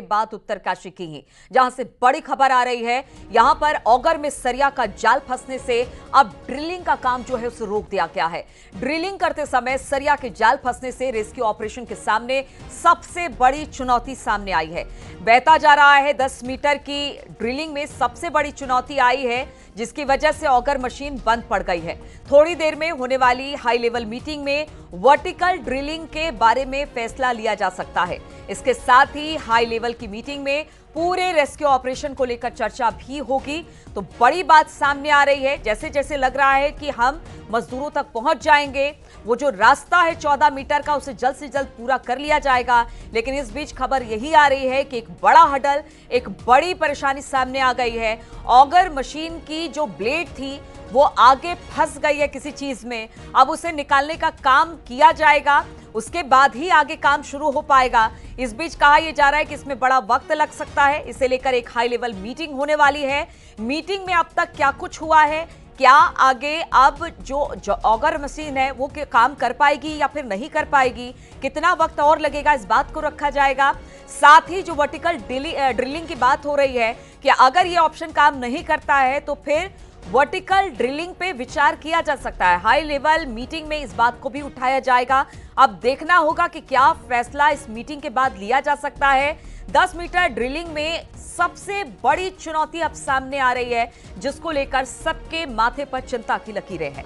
बात उत्तरकाशी की ही, जहां से बड़ी खबर आ रही है। यहां पर औगर में सरिया का जाल फंसने से अब ड्रिलिंग का काम जो है उसे रोक दिया गया है। ड्रिलिंग करते समय सरिया के जाल फंसने से रेस्क्यू ऑपरेशन के सामने सबसे बड़ी चुनौती सामने आई है। बहता जा रहा है 10 मीटर की ड्रिलिंग में सबसे बड़ी चुनौती आई है, जिसकी वजह से ऑगर मशीन बंद पड़ गई है। थोड़ी देर में होने वाली हाई लेवल मीटिंग में वर्टिकल ड्रिलिंग के बारे में फैसला लिया जा सकता है। इसके साथ ही हाई लेवल की मीटिंग में पूरे रेस्क्यू ऑपरेशन को लेकर चर्चा भी होगी। तो बड़ी बात सामने आ रही है, जैसे जैसे लग रहा है कि हम मजदूरों तक पहुंच जाएंगे, वो जो रास्ता है 14 मीटर का उसे जल्द से जल्द पूरा कर लिया जाएगा। लेकिन इस बीच खबर यही आ रही है कि एक बड़ा हडल, एक बड़ी परेशानी सामने आ गई है। ऑगर मशीन की जो ब्लेड थी वो आगे फंस गई है किसी चीज में। अब उसे निकालने का काम किया जाएगा, उसके बाद ही आगे काम शुरू हो पाएगा। इस बीच कहा यह जा रहा है कि इसमें बड़ा वक्त लग सकता है। इसे लेकर एक हाई लेवल मीटिंग होने वाली है। मीटिंग में अब तक क्या कुछ हुआ है, क्या आगे अब जो ऑगर मशीन है वो काम कर पाएगी या फिर नहीं कर पाएगी, कितना वक्त और लगेगा, इस बात को रखा जाएगा। साथ ही जो वर्टिकल ड्रिलिंग की बात हो रही है कि अगर ये ऑप्शन काम नहीं करता है तो फिर वर्टिकल ड्रिलिंग पे विचार किया जा सकता है। हाई लेवल मीटिंग में इस बात को भी उठाया जाएगा। अब देखना होगा कि क्या फैसला इस मीटिंग के बाद लिया जा सकता है। 10 मीटर ड्रिलिंग में सबसे बड़ी चुनौती अब सामने आ रही है, जिसको लेकर सबके माथे पर चिंता की लकीरें हैं।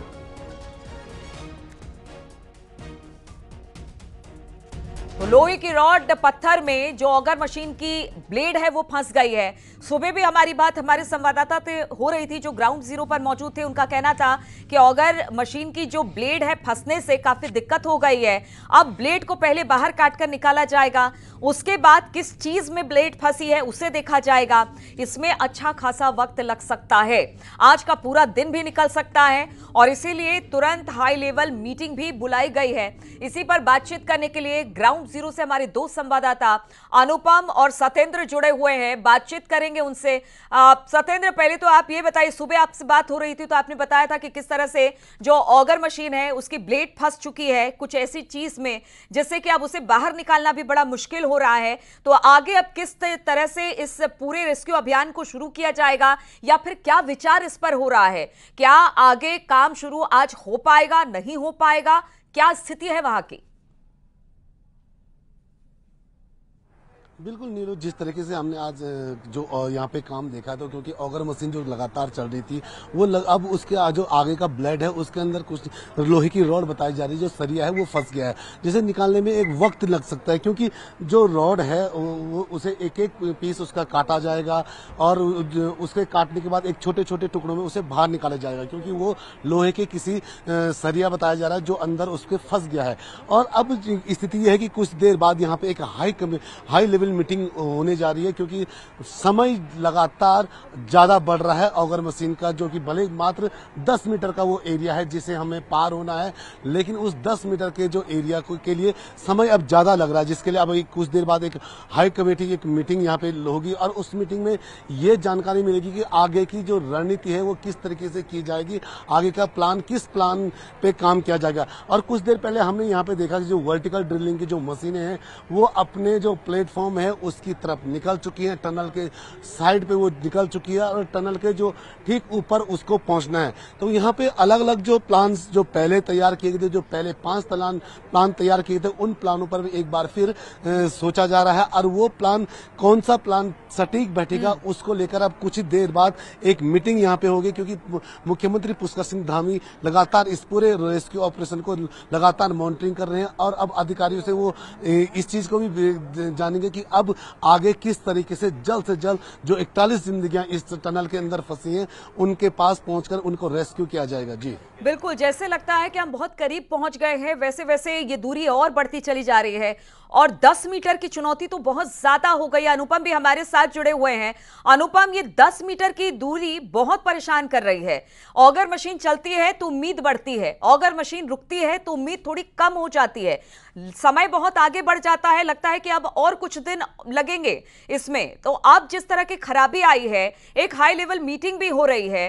तो लोहे की रॉड पत्थर में जो ऑगर मशीन की ब्लेड है वो फंस गई है। सुबह भी हमारी बात हमारे संवाददाता से हो रही थी जो ग्राउंड जीरो पर मौजूद थे। उनका कहना था कि ऑगर मशीन की जो ब्लेड है फंसने से काफी दिक्कत हो गई है। अब ब्लेड को पहले बाहर काटकर निकाला जाएगा, उसके बाद किस चीज में ब्लेड फंसी है उसे देखा जाएगा। इसमें अच्छा खासा वक्त लग सकता है, आज का पूरा दिन भी निकल सकता है और इसीलिए तुरंत हाई लेवल मीटिंग भी बुलाई गई है। इसी पर बातचीत करने के लिए ग्राउंड जीरो से हमारे दो संवाददाता अनुपम और सत्येंद्र जुड़े हुए हैं, बातचीत करेंगे उनसे। सत्येंद्र, पहले तो आप ये बताइए, सुबह आपसे बात हो रही थी तो आपने बताया था कि किस तरह से जो ऑगर मशीन है उसकी ब्लेड फंस चुकी है कुछ ऐसी चीज में जिससे कि अब उसे बाहर निकालना भी बड़ा मुश्किल हो रहा है। तो आगे अब किस तरह से इस पूरे रेस्क्यू अभियान को शुरू किया जाएगा या फिर क्या विचार इस पर हो रहा है? क्या आगे काम शुरू आज हो पाएगा, नहीं हो पाएगा, क्या स्थिति है वहां की? बिल्कुल नीरू, जिस तरीके से हमने आज जो यहाँ पे काम देखा था, क्योंकि ऑगर मशीन जो लगातार चल रही थी वो अब उसके जो आगे का ब्लेड है उसके अंदर कुछ लोहे की रॉड बताई जा रही है, जो सरिया है वो फंस गया है, जिसे निकालने में एक वक्त लग सकता है। क्योंकि जो रॉड है वो उसे एक एक पीस उसका काटा जाएगा और उसके काटने के बाद एक छोटे छोटे टुकड़ों में उसे बाहर निकाला जाएगा, क्योंकि वो लोहे के किसी सरिया बताया जा रहा है जो अंदर उसके फंस गया है। और अब स्थिति यह है कि कुछ देर बाद यहाँ पे एक हाई लेवल मीटिंग होने जा रही है, क्योंकि समय लगातार ज्यादा बढ़ रहा है ऑगर मशीन का, जो कि भले मात्र 10 मीटर का वो एरिया है जिसे हमें पार होना है, लेकिन उस 10 मीटर के जो एरिया के लिए समय अब ज्यादा लग रहा है, जिसके लिए अब कुछ देर बाद एक हाई कमेटी की एक मीटिंग यहाँ पे होगी और उस मीटिंग में ये जानकारी मिलेगी कि आगे की जो रणनीति है वो किस तरीके से की जाएगी, आगे का प्लान, किस प्लान पे काम किया जाएगा। और कुछ देर पहले हमने यहाँ पे देखा कि जो वर्टिकल ड्रिलिंग की जो मशीनें हैं वो अपने जो प्लेटफॉर्म है उसकी तरफ निकल चुकी है, टनल के साइड पे वो निकल चुकी है और टनल के जो ठीक ऊपर उसको पहुंचना है। तो यहाँ पे अलग अलग जो प्लान्स जो पहले तैयार किए गए थे, जो पहले 5 प्लान तैयार किए थे, उन प्लानों पर भी एक बार फिर सोचा जा रहा है और वो प्लान, कौन सा प्लान सटीक बैठेगा उसको लेकर अब कुछ ही देर बाद एक मीटिंग यहाँ पे होगी, क्योंकि मुख्यमंत्री पुष्कर सिंह धामी लगातार इस पूरे रेस्क्यू ऑपरेशन को लगातार मॉनिटरिंग कर रहे हैं और अब अधिकारियों से वो इस चीज को भी जानेंगे कि अब आगे किस तरीके से जल्द जो 41 जिंदगियां इस टनल के अंदर फंसी हैं उनके पास पहुंचकर उनको रेस्क्यू किया जाएगा। जी बिल्कुल, जैसे लगता है कि हम बहुत करीब पहुंच गए हैं, वैसे वैसे ये दूरी और बढ़ती चली जा रही है और 10 मीटर की चुनौती तो बहुत ज्यादा हो गई है। अनुपम भी हमारे साथ जुड़े हुए हैं। अनुपम, ये 10 मीटर की दूरी बहुत परेशान कर रही है। ऑगर मशीन चलती है तो उम्मीद बढ़ती है, ऑगर मशीन रुकती है तो उम्मीद थोड़ी कम हो जाती है, समय बहुत आगे बढ़ जाता है, लगता है कि अब और कुछ दिन लगेंगे इसमें। तो अब जिस तरह की खराबी आई है, एक हाई लेवल मीटिंग भी हो रही है,